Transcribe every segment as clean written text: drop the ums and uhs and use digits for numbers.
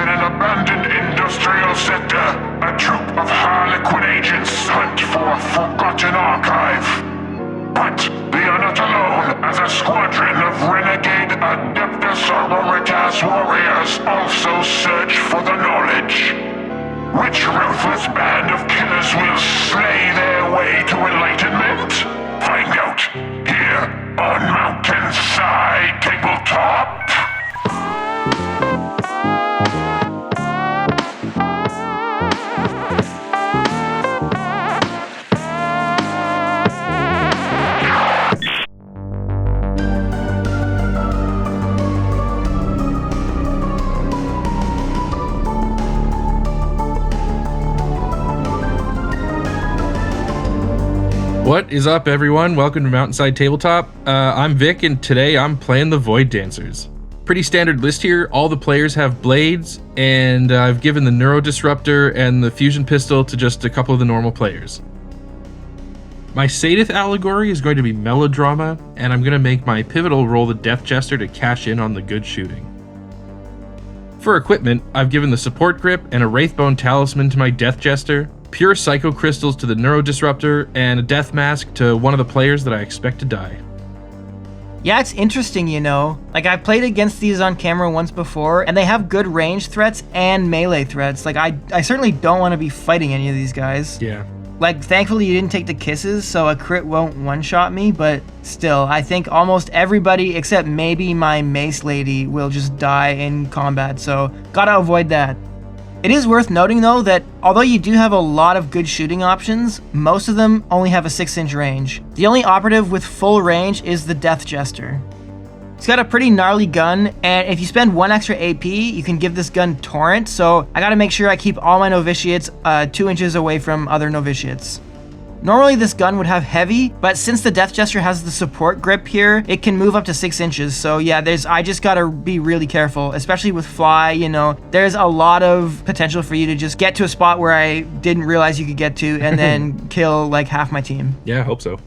an abandoned industrial sector, a troop of Harlequin agents hunt for a forgotten archive. But they are not alone, as a squadron of renegade Adepta Sororitas warriors also search for the knowledge. Which ruthless band of killers will slay their way to enlightenment? Find out here on Mountainside Tabletop. What is up, everyone? Welcome to Mountainside Tabletop. I'm Vic, and today I'm playing the Void Dancers. Pretty standard list here. All the players have blades, and I've given the Neuro Disruptor and the Fusion Pistol to just a couple of the normal players. My Sadith allegory is going to be melodrama, and I'm going to make my pivotal roll the Death Jester to cash in on the good shooting. For equipment, I've given the Support Grip and a Wraithbone Talisman to my Death Jester, Pure Psycho Crystals to the Neuro Disruptor, and a Death Mask to one of the players that I expect to die. Yeah, it's interesting, you know. Like, I played against these on camera once before, and they have good range threats and melee threats. Like, I certainly don't want to be fighting any of these guys. Yeah. Like, thankfully you didn't take the kisses, so a crit won't one-shot me, but still, I think almost everybody, except maybe my Mace Lady, will just die in combat, so gotta avoid that. It is worth noting, though, that although you do have a lot of good shooting options, most of them only have a 6-inch range. The only operative with full range is the Death Jester. It's got a pretty gnarly gun, and if you spend 1 extra AP, you can give this gun Torrent, so I gotta make sure I keep all my Novitiates 2 inches away from other Novitiates. Normally this gun would have heavy, but since the Death Jester has the Support Grip here, it can move up to 6 inches. So yeah, I just gotta be really careful, especially with Fly, you know. There's a lot of potential for you to just get to a spot where I didn't realize you could get to and then kill like half my team. Yeah, I hope so.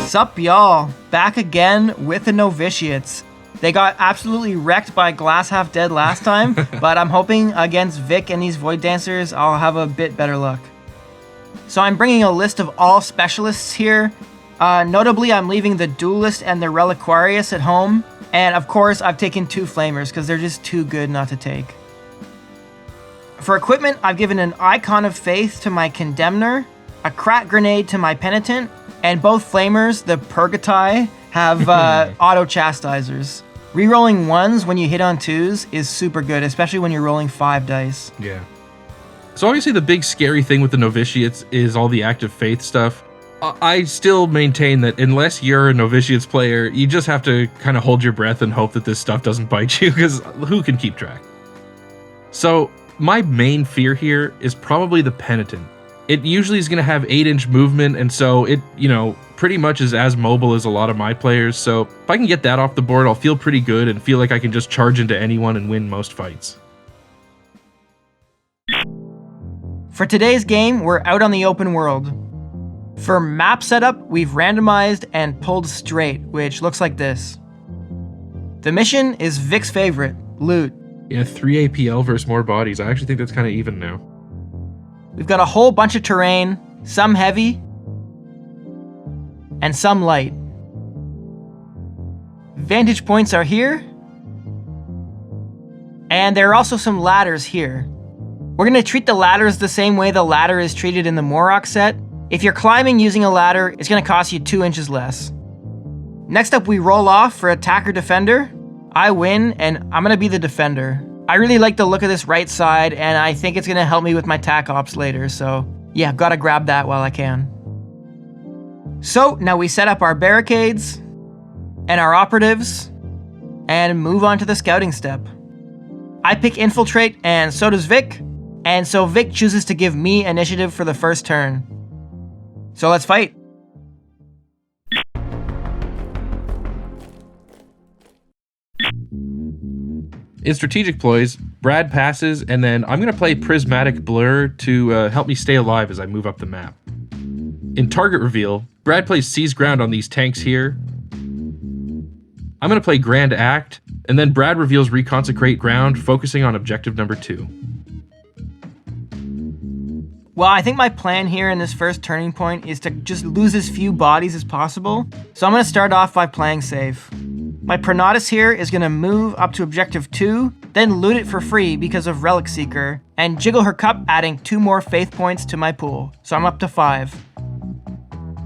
Sup, y'all? Back again with the Novitiates. They got absolutely wrecked by Glass Half Dead last time, but I'm hoping against Vic and these Void Dancers, I'll have a bit better luck. So I'm bringing a list of all specialists here. Notably, I'm leaving the Duelist and the Reliquarius at home, and of course, I've taken 2 Flamers because they're just too good not to take. For equipment, I've given an Icon of Faith to my Condemner, a Crack Grenade to my Penitent, and both Flamers, the Purgatai, have auto chastisers. Rerolling 1s when you hit on 2s is super good, especially when you're rolling 5 dice. Yeah. So obviously the big scary thing with the Novitiates is all the active faith stuff. I still maintain that unless you're a Novitiates player, you just have to kind of hold your breath and hope that this stuff doesn't bite you, because who can keep track? So my main fear here is probably the Penitent. It usually is going to have 8-inch movement, and so it, pretty much is as mobile as a lot of my players. So if I can get that off the board, I'll feel pretty good and feel like I can just charge into anyone and win most fights. For today's game, we're out on the open world. For map setup, we've randomized and pulled straight, which looks like this. The mission is Vic's favorite, loot. Yeah, 3 APL versus more bodies. I actually think that's kind of even now. We've got a whole bunch of terrain, some heavy, and some light. Vantage points are here, and there are also some ladders here. We're going to treat the ladders the same way the ladder is treated in the Morok set. If you're climbing using a ladder, it's going to cost you 2 inches less. Next up, we roll off for attacker-defender. I win, and I'm going to be the defender. I really like the look of this right side, and I think it's going to help me with my tac ops later, so yeah, gotta grab that while I can. So now we set up our barricades and our operatives and move on to the scouting step. I pick infiltrate, and so does Vic, and so Vic chooses to give me initiative for the first turn. So let's fight. In strategic ploys, Brad passes, and then I'm going to play Prismatic Blur to help me stay alive as I move up the map. In target reveal, Brad plays Seize Ground on these tanks here. I'm going to play Grand Act, and then Brad reveals Reconsecrate Ground, focusing on objective number 2. Well, I think my plan here in this first turning point is to just lose as few bodies as possible. So I'm going to start off by playing safe. My Pronatus here is going to move up to objective 2, then loot it for free because of Relic Seeker, and jiggle her cup, adding 2 more faith points to my pool. So I'm up to 5.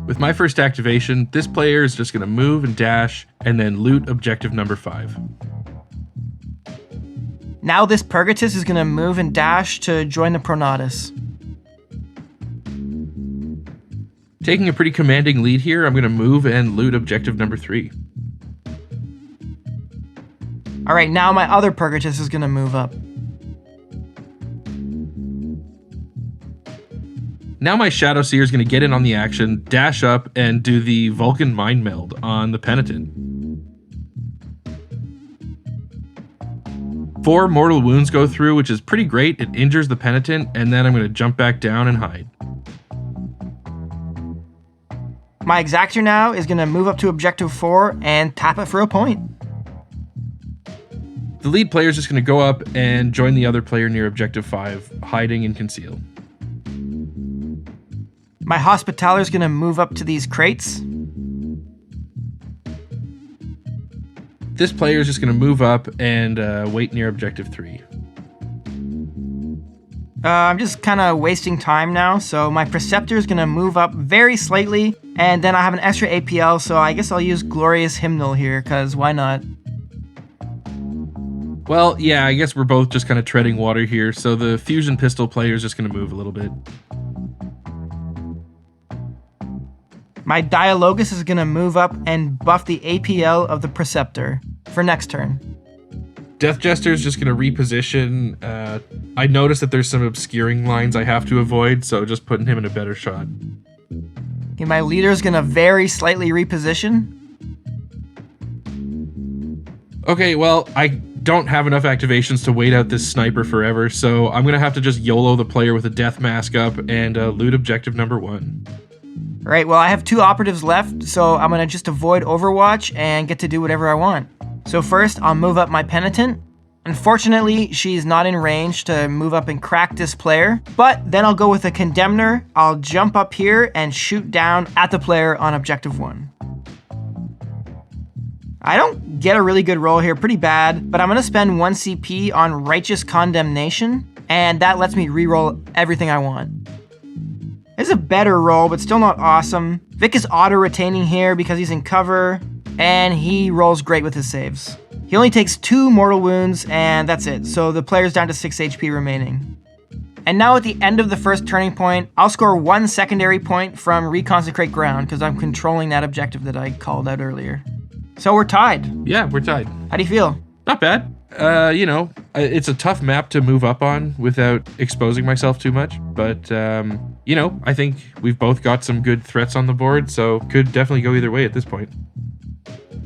With my first activation, this player is just going to move and dash, and then loot objective number 5. Now this Purgatus is going to move and dash to join the Pronatus. Taking a pretty commanding lead here, I'm going to move and loot objective number 3. Alright, now my other Purgatus is going to move up. Now my Shadow Seer is going to get in on the action, dash up, and do the Vulcan Mind Meld on the Penitent. 4 mortal wounds go through, which is pretty great. It injures the Penitent, and then I'm going to jump back down and hide. My Exactor now is going to move up to objective 4 and tap it for a point. The lead player is just going to go up and join the other player near objective 5, hiding and conceal. My Hospitaller is going to move up to these crates. This player is just going to move up and wait near objective 3. I'm just kind of wasting time now, so my Preceptor is going to move up very slightly, and then I have an extra APL, so I guess I'll use Glorious Hymnal here, because why not? Well, yeah, I guess we're both just kind of treading water here, so the Fusion Pistol player is just going to move a little bit. My Dialogus is going to move up and buff the APL of the Preceptor for next turn. Death Jester is just going to reposition. I noticed that there's some obscuring lines I have to avoid, so just putting him in a better shot. Okay, my Leader is going to very slightly reposition. Okay, well, I don't have enough activations to wait out this sniper forever, so I'm going to have to just YOLO the player with a Death Mask up and loot objective number 1. Alright, well, I have 2 operatives left, so I'm going to just avoid Overwatch and get to do whatever I want. So first, I'll move up my Penitent. Unfortunately, she's not in range to move up and crack this player, but then I'll go with a Condemner. I'll jump up here and shoot down at the player on objective 1. I don't get a really good roll here, pretty bad, but I'm going to spend 1 CP on Righteous Condemnation, and that lets me reroll everything I want. It's a better roll, but still not awesome. Vic is auto-retaining here because he's in cover, and he rolls great with his saves. He only takes 2 mortal wounds, and that's it. So the player's down to 6 HP remaining. And now at the end of the first turning point, I'll score 1 secondary point from Reconsecrate Ground because I'm controlling that objective that I called out earlier. So we're tied. Yeah, we're tied. How do you feel? Not bad. It's a tough map to move up on without exposing myself too much. But, I think we've both got some good threats on the board, so could definitely go either way at this point.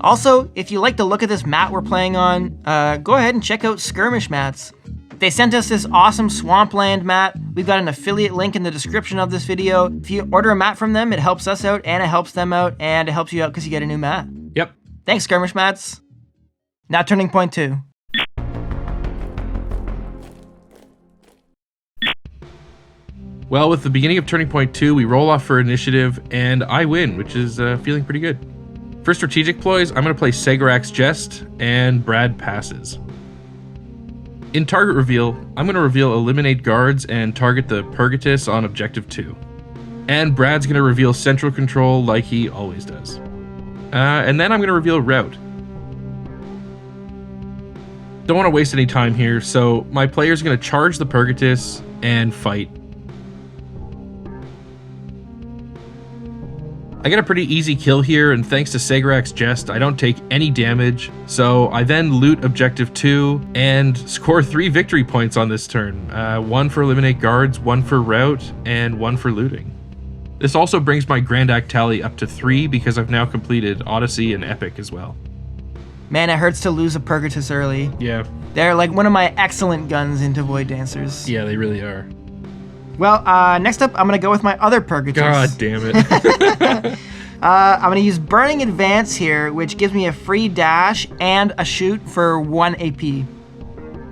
Also, if you like the look of this mat we're playing on, go ahead and check out Skirmish Mats. They sent us this awesome Swampland mat. We've got an affiliate link in the description of this video. If you order a mat from them, it helps us out, and it helps them out, and it helps you out because you get a new mat. Yep. Thanks, Skirmish Mats. Now turning point 2. Well, with the beginning of turning point 2, we roll off for initiative, and I win, which is feeling pretty good. For strategic ploys, I'm going to play Segarak's Jest, and Brad passes. In target reveal, I'm going to reveal Eliminate Guards and target the Purgatus on objective 2. And Brad's going to reveal Central Control like he always does. And then I'm going to reveal Route. Don't want to waste any time here, so my player's going to charge the Purgatus and fight. I get a pretty easy kill here, and thanks to Segarak's Jest, I don't take any damage, so I then loot objective 2 and score 3 victory points on this turn. 1 for Eliminate Guards, 1 for Route, and 1 for looting. This also brings my Grand Act tally up to 3 because I've now completed Odyssey and Epic as well. Man, it hurts to lose a Purgatus early. Yeah. They're like one of my excellent guns into Void Dancers. Yeah, they really are. Well, next up, I'm going to go with my other Purgatus. God damn it. I'm going to use Burning Advance here, which gives me a free dash and a shoot for 1 AP.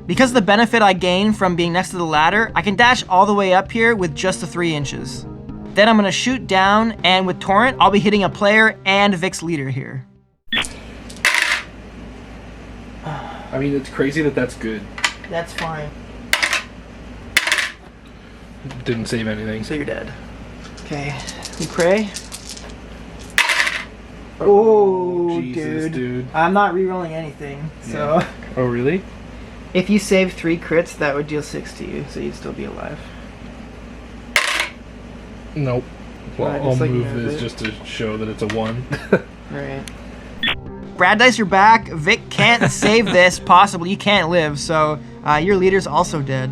Because of the benefit I gain from being next to the ladder, I can dash all the way up here with just the 3 inches. Then I'm going to shoot down, and with Torrent, I'll be hitting a player and Vic's leader here. I mean, it's crazy that that's good. That's fine. Didn't save anything. So you're dead. Okay, we pray. Oh, Jesus, dude. I'm not rerolling anything, so... Oh, really? If you save 3 crits, that would deal 6 to you, so you'd still be alive. Nope. Well, Right, I'll just like move you this have it. just to show that it's a 1. Right. Brad Dice, you're back. Vic can't save this, possibly. You can't live, so your leader's also dead.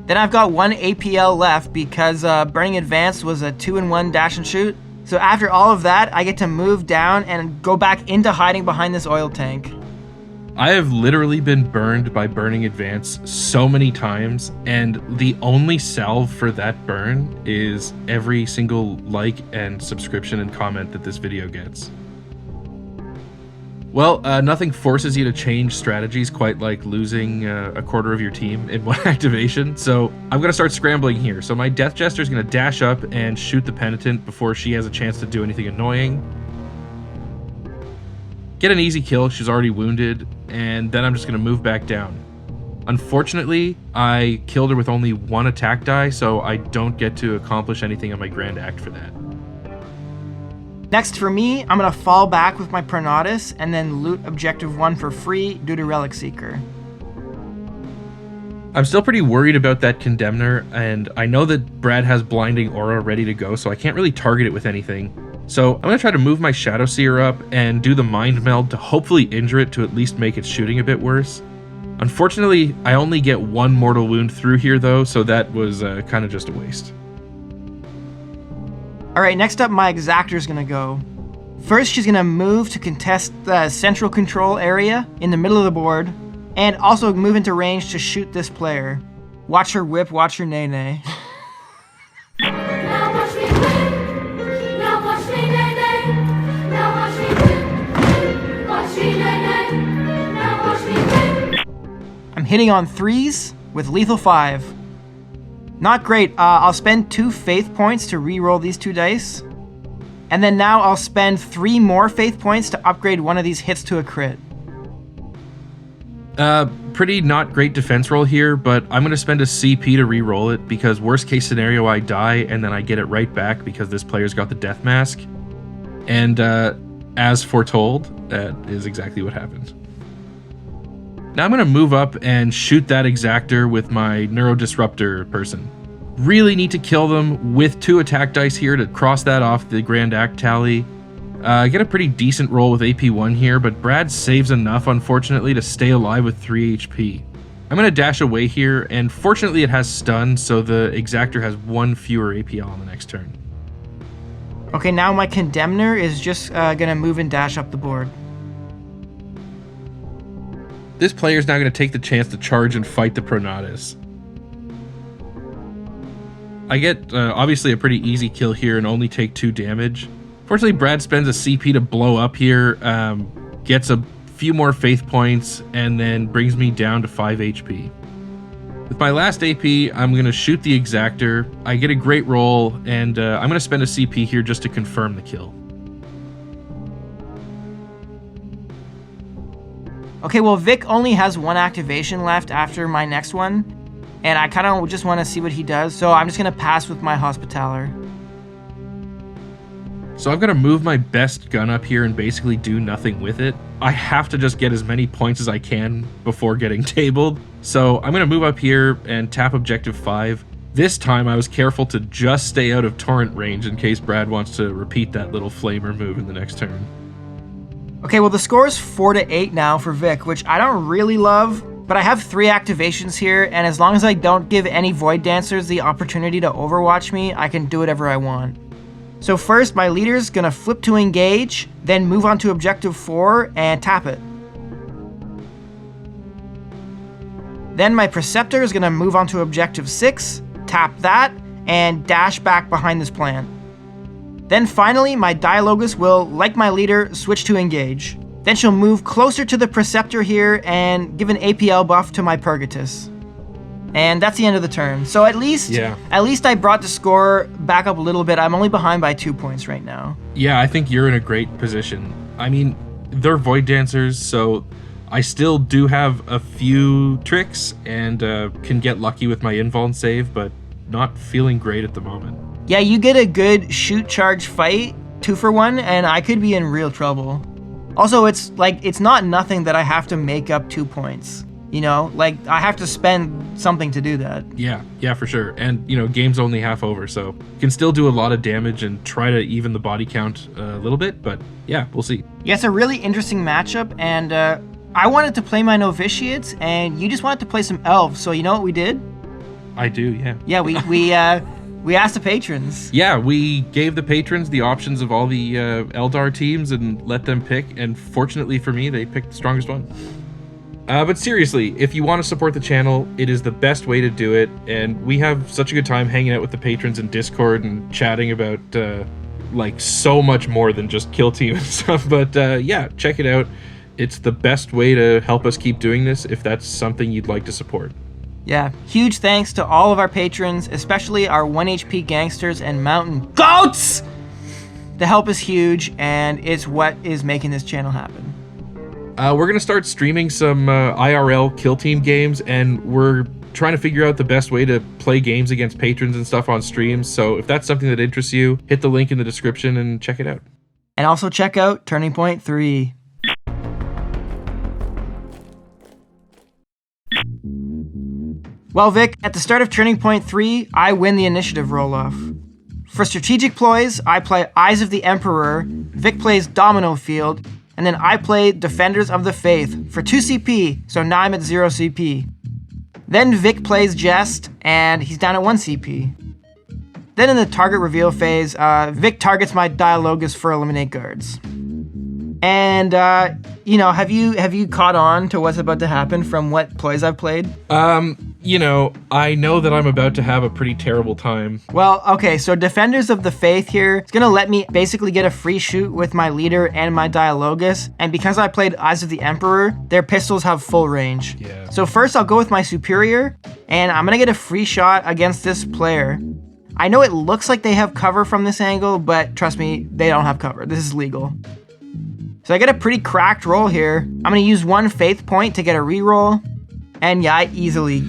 Then I've got 1 APL left because Burning Advance was a 2-in-1 dash and shoot. So after all of that, I get to move down and go back into hiding behind this oil tank. I have literally been burned by Burning Advance so many times, and the only salve for that burn is every single like and subscription and comment that this video gets. Well, nothing forces you to change strategies quite like losing a quarter of your team in one activation, so I'm going to start scrambling here. So my Death Jester is going to dash up and shoot the Penitent before she has a chance to do anything annoying. Get an easy kill, she's already wounded, and then I'm just going to move back down. Unfortunately, I killed her with only 1 attack die, so I don't get to accomplish anything on my Grand Act for that. Next for me, I'm going to fall back with my Pronatus and then loot Objective 1 for free due to Relic Seeker. I'm still pretty worried about that Condemner, and I know that Brad has Blinding Aura ready to go, so I can't really target it with anything. So I'm going to try to move my Shadow Seer up and do the Mind Meld to hopefully injure it to at least make its shooting a bit worse. Unfortunately, I only get 1 mortal wound through here though, so that was kind of just a waste. Alright, next up my Exactor's gonna go. First, she's gonna move to contest the central control area in the middle of the board, and also move into range to shoot this player. Watch her whip, watch her nay-nay. Now watch me whip. Now watch me nay-nay. Now watch me whip. Watch me nay-nay. Now watch me whip. I'm hitting on 3s with lethal 5. Not great. I'll spend 2 faith points to re-roll these 2 dice. And then now I'll spend 3 more faith points to upgrade one of these hits to a crit. Pretty not great defense roll here, but I'm going to spend a CP to re-roll it because worst case scenario I die and then I get it right back because this player's got the Death Mask. And as foretold, that is exactly what happened. Now I'm going to move up and shoot that Exactor with my Neuro Disruptor person. Really need to kill them with 2 attack dice here to cross that off the Grand Act tally. Get a pretty decent roll with AP1 here, but Brad saves enough, unfortunately, to stay alive with 3 HP. I'm going to dash away here, and fortunately it has stun, so the Exactor has 1 fewer APL on the next turn. Okay, now my Condemner is just gonna move and dash up the board. This player is now going to take the chance to charge and fight the Pronatus. I get, obviously, a pretty easy kill here and only take 2 damage. Fortunately, Brad spends a CP to blow up here, gets a few more faith points, and then brings me down to 5 HP. With my last AP, I'm going to shoot the Exactor. I get a great roll, and I'm going to spend a CP here just to confirm the kill. Okay, well, Vic only has 1 activation left after my next one, and I kind of just want to see what he does, so I'm just going to pass with my Hospitaller. So I've got to move my best gun up here and basically do nothing with it. I have to just get as many points as I can before getting tabled. So I'm going to move up here and tap Objective 5. This time I was careful to just stay out of Torrent range in case Brad wants to repeat that little flamer move in the next turn. Okay, well, the score is 4-8 now for Vic, which I don't really love, but I have 3 activations here, and as long as I don't give any Void Dancers the opportunity to overwatch me, I can do whatever I want. So first, my leader's gonna flip to engage, then move on to Objective 4 and tap it. Then my Preceptor is going to move on to Objective 6, tap that, and dash back behind this plant. Then finally, my Dialogus will, like my leader, switch to Engage. Then she'll move closer to the Preceptor here and give an APL buff to my Purgatus. And that's the end of the turn. So at least I brought the score back up a little bit. I'm only behind by 2 points right now. Yeah, I think you're in a great position. I mean, they're Void Dancers, so I still do have a few tricks and can get lucky with my invuln save, but not feeling great at the moment. Yeah, you get a good shoot charge fight, 2-for-1, and I could be in real trouble. Also, it's not nothing that I have to make up 2 points. You know, like I have to spend something to do that. Yeah, for sure. And, you know, game's only half over, so you can still do a lot of damage and try to even the body count a little bit, but yeah, we'll see. Yeah, it's a really interesting matchup, and I wanted to play my Novitiates, and you just wanted to play some elves, so you know what we did? I do, yeah. Yeah, we asked the patrons. Yeah, we gave the patrons the options of all the Eldar teams and let them pick, and fortunately for me, they picked the strongest one. But seriously, if you want to support the channel, it is the best way to do it, and we have such a good time hanging out with the patrons in Discord and chatting about like so much more than just Kill Team and stuff, but yeah, check it out. It's the best way to help us keep doing this if that's something you'd like to support. Yeah, huge thanks to all of our patrons, especially our 1 HP gangsters and mountain goats! The help is huge, and it's what is making this channel happen. We're going to start streaming some IRL Kill Team games, and we're trying to figure out the best way to play games against patrons and stuff on streams, so if that's something that interests you, hit the link in the description and check it out. And also check out Turning Point 3. Well, Vic, at the start of Turning Point 3, I win the initiative roll-off. For strategic ploys, I play Eyes of the Emperor, Vic plays Domino Field, and then I play Defenders of the Faith for 2 CP, so now I'm at 0 CP. Then Vic plays Jest, and he's down at 1 CP. Then in the target reveal phase, Vic targets my Dialogus for Eliminate Guards. And, you know, have you caught on to what's about to happen from what ploys I've played? You know, I know that I'm about to have a pretty terrible time. Well, okay, so Defenders of the Faith here, it's gonna let me basically get a free shoot with my leader and my Dialogus, and because I played Eyes of the Emperor, their pistols have full range. Yeah. So first I'll go with my Superior, and I'm gonna get a free shot against this player. I know it looks like they have cover from this angle, but trust me, they don't have cover. This is legal. So I get a pretty cracked roll here. I'm gonna use 1 faith point to get a reroll. And yeah, I easily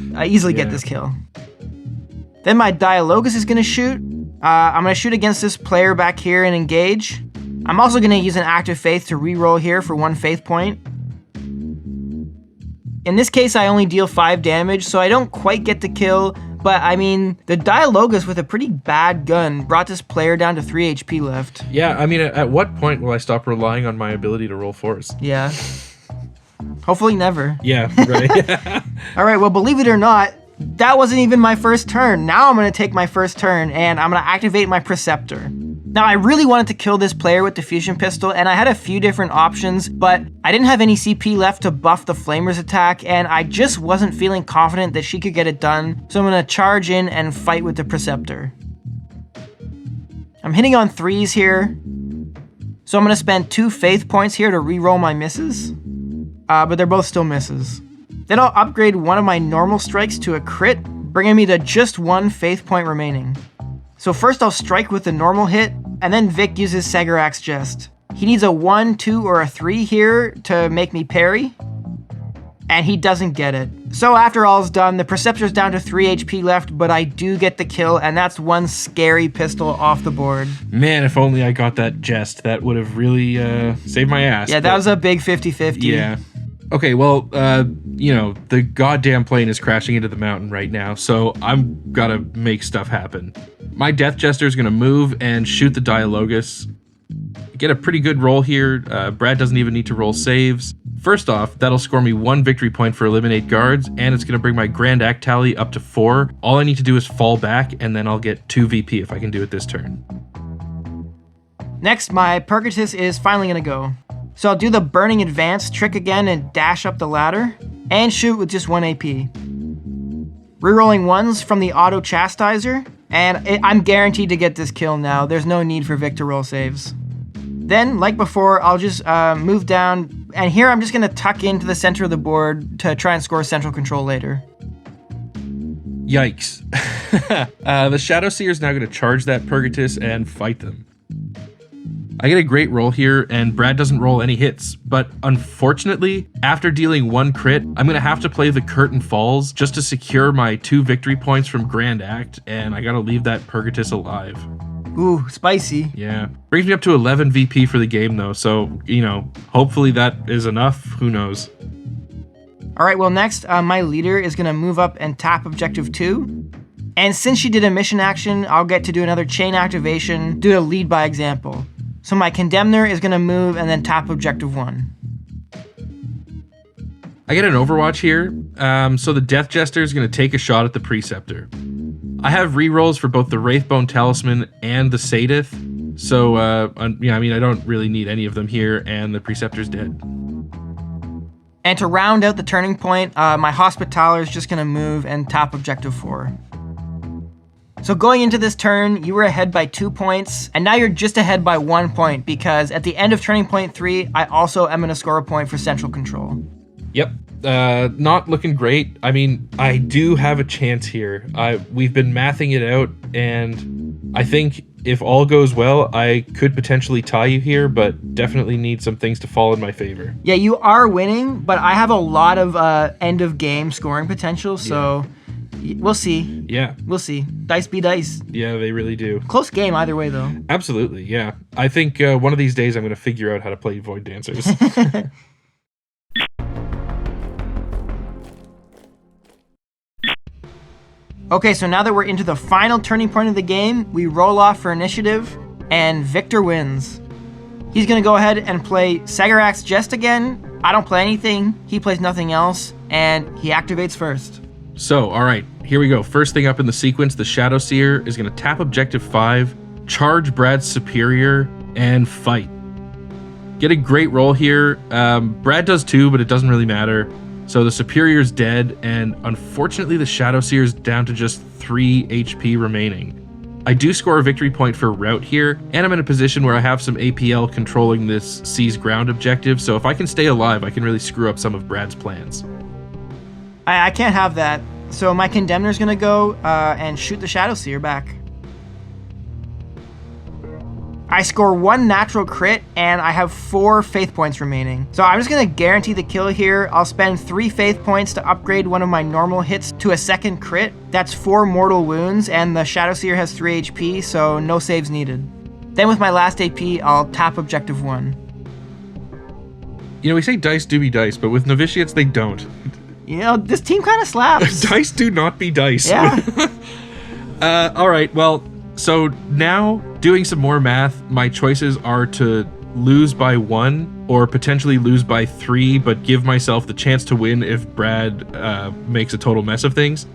get this kill. Then my Dialogus is gonna shoot. I'm gonna shoot against this player back here and engage. I'm also gonna use an active faith to reroll here for 1 faith point. In this case, I only deal 5 damage, so I don't quite get the kill, but I mean, the Dialogus with a pretty bad gun brought this player down to 3 HP left. Yeah, I mean, at what point will I stop relying on my ability to roll force? Yeah. Hopefully never. Yeah, right. All right, well, believe it or not, that wasn't even my first turn. Now I'm gonna take my first turn and I'm gonna activate my Preceptor. Now, I really wanted to kill this player with the fusion pistol, and I had a few different options, but I didn't have any CP left to buff the Flamer's attack, and I just wasn't feeling confident that she could get it done, so I'm gonna charge in and fight with the Preceptor. I'm hitting on 3s here, so I'm gonna spend 2 faith points here to reroll my misses, but they're both still misses. Then I'll upgrade one of my normal strikes to a crit, bringing me to just 1 faith point remaining. So first I'll strike with the normal hit, and then Vic uses Segarax Jest. He needs a 1, 2, or a 3 here to make me parry, and he doesn't get it. So after all's done, the Preceptor's down to 3 HP left, but I do get the kill, and that's 1 scary pistol off the board. Man, if only I got that Jest, that would have really saved my ass. Yeah, that was a big 50-50. Yeah. Okay, well, you know, the goddamn plane is crashing into the mountain right now, so I'm gotta make stuff happen. My Death Jester is gonna move and shoot the Dialogus. Get a pretty good roll here. Brad doesn't even need to roll saves. First off, that'll score me 1 victory point for Eliminate Guards, and it's gonna bring my Grand Act tally up to 4. All I need to do is fall back, and then I'll get 2 VP if I can do it this turn. Next, my Purgatus is finally gonna go. So I'll do the Burning Advance trick again and dash up the ladder, and shoot with just 1 AP. Rerolling 1s from the Auto Chastiser, and I'm guaranteed to get this kill now. There's no need for Vic to roll saves. Then, like before, I'll just move down, and here I'm just going to tuck into the center of the board to try and score central control later. Yikes. The Shadow Seer is now going to charge that Purgatus and fight them. I get a great roll here, and Brad doesn't roll any hits, but unfortunately, after dealing 1 crit, I'm going to have to play the Curtain Falls just to secure my 2 victory points from Grand Act, and I got to leave that Purgatus alive. Ooh, spicy. Yeah. Brings me up to 11 VP for the game, though, so, hopefully that is enough. Who knows? All right, well, next, my leader is going to move up and tap Objective 2. And since she did a mission action, I'll get to do another chain activation, do a lead by example. So my Condemner is going to move and then tap Objective 1. I get an Overwatch here, so the Death Jester is going to take a shot at the Preceptor. I have rerolls for both the Wraithbone Talisman and the Sadith, so I don't really need any of them here, and the Preceptor's dead. And to round out the turning point, my Hospitaller is just going to move and tap Objective 4. So going into this turn, you were ahead by 2 points, and now you're just ahead by 1 point, because at the end of turning point 3, I also am going to score a point for central control. Yep, not looking great. I mean, I do have a chance here. We've been mathing it out, and I think if all goes well, I could potentially tie you here, but definitely need some things to fall in my favor. Yeah, you are winning, but I have a lot of end of game scoring potential, so... Yeah. We'll see. Yeah. We'll see. Dice be dice. Yeah, they really do. Close game either way, though. Absolutely, yeah. I think one of these days I'm going to figure out how to play Void Dancers. Okay, so now that we're into the final turning point of the game, we roll off for initiative, and Victor wins. He's going to go ahead and play Sagarak's Jest again. I don't play anything. He plays nothing else, and he activates first. So, all right, here we go. First thing up in the sequence, the Shadow Seer is going to tap Objective 5, charge Brad's Superior, and fight. Get a great roll here. Brad does too, but it doesn't really matter. So the Superior's dead, and unfortunately the Shadow Seer's down to just 3 HP remaining. I do score a victory point for Rout here, and I'm in a position where I have some APL controlling this Seize Ground objective, so if I can stay alive, I can really screw up some of Brad's plans. I can't have that. So my Condemner's going to go and shoot the Shadow Seer back. I score 1 natural crit, and I have 4 faith points remaining. So I'm just going to guarantee the kill here. I'll spend 3 faith points to upgrade one of my normal hits to a second crit. That's 4 mortal wounds, and the Shadow Seer has 3 HP, so no saves needed. Then with my last AP, I'll tap Objective 1. We say dice do be dice, but with Novitiates, they don't. This team kind of slaps. Dice do not be dice. Yeah. All right, well, so now doing some more math, my choices are to lose by 1 or potentially lose by 3, but give myself the chance to win if Brad makes a total mess of things.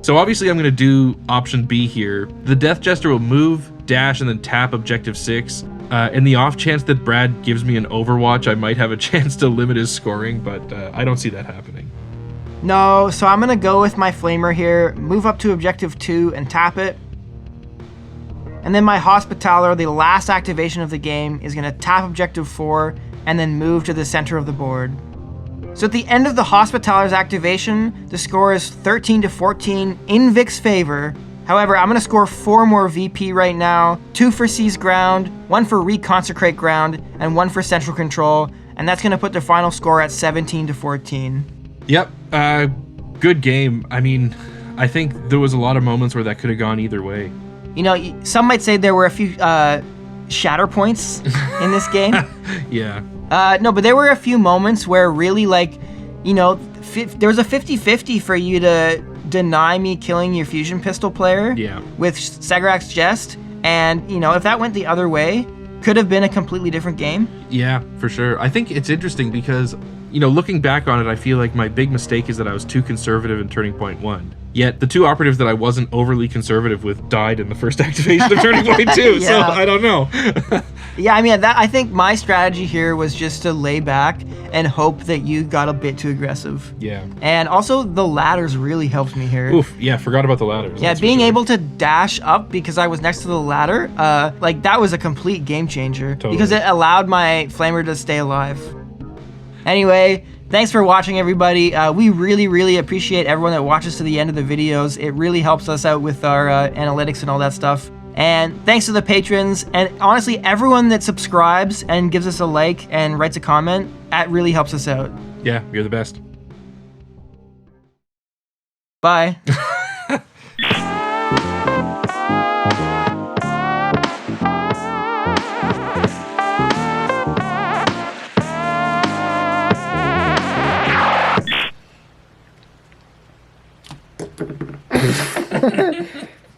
So obviously I'm going to do option B here. The Death Jester will move, dash, and then tap Objective 6. In the off chance that Brad gives me an Overwatch, I might have a chance to limit his scoring, but I don't see that happening. No, so I'm going to go with my Flamer here, move up to Objective 2 and tap it. And then my Hospitaller, the last activation of the game, is going to tap Objective 4 and then move to the center of the board. So at the end of the Hospitaller's activation, the score is 13-14 in Vic's favor. However, I'm going to score 4 more VP right now, 2 for Seize Ground, 1 for Reconsecrate Ground, and 1 for Central Control, and that's going to put the final score at 17-14. Yep, good game. I mean, I think there was a lot of moments where that could have gone either way. Some might say there were a few shatter points in this game. Yeah. No, but there were a few moments where really, there was a 50-50 for you to deny me killing your fusion pistol player with Sagarak's Jest, and, if that went the other way, could have been a completely different game. Yeah, for sure. I think it's interesting because, looking back on it, I feel like my big mistake is that I was too conservative in Turning Point 1. Yet the 2 operatives that I wasn't overly conservative with died in the first activation of Turning Point 2, so I don't know. Yeah, I mean, I think my strategy here was just to lay back and hope that you got a bit too aggressive. Yeah. And also, the ladders really helped me here. Oof, yeah, forgot about the ladders. Yeah, that's for being sure. able to dash up because I was next to the ladder, that was a complete game changer. Totally. Because it allowed my flamer to stay alive. Anyway, thanks for watching, everybody. We really, really appreciate everyone that watches to the end of the videos. It really helps us out with our analytics and all that stuff. And thanks to the patrons, and honestly, everyone that subscribes and gives us a like and writes a comment, that really helps us out. Yeah, you're the best. Bye.